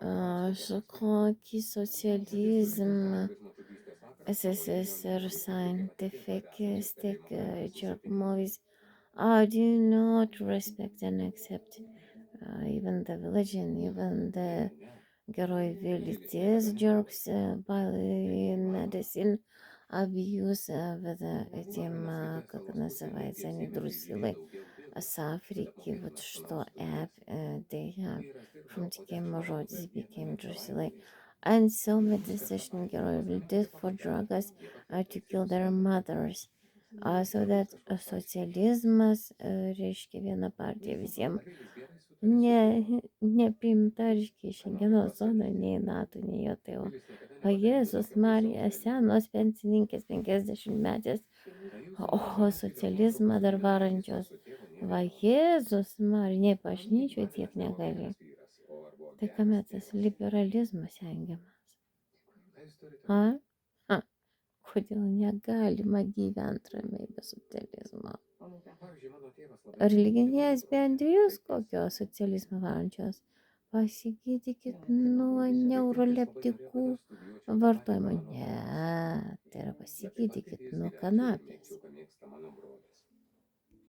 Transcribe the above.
Je crois que socialisme, SSSR scientific jerk movies do not respect and accept even the religion, even the герой величез jerks by medicine abuse в этим, как называется, они друзья с Африки, вот что app they have from the game Rodzi became drusilly. And so meditation gero will did for drugs to kill their mothers. So that socializmas reiškia viena partija visiems nepriimta, reiškia Šengeno zona, nei NATO, nei JTO. O Jėzus Marija, senos pensininkės 50-metės, o socializmą dar varančios. Va Jėzus Marija, nei bažnyčioj tiek negali. Tai kame tas liberalizmas engiamas? A? A. Kodėl negalima gyventi ramiai be socializmo? Religinės bendrijos kokios socializmo varančios? Pasigydykit nuo neuroleptikų vartojimo. Ne, tai yra pasigydykit nuo kanapės.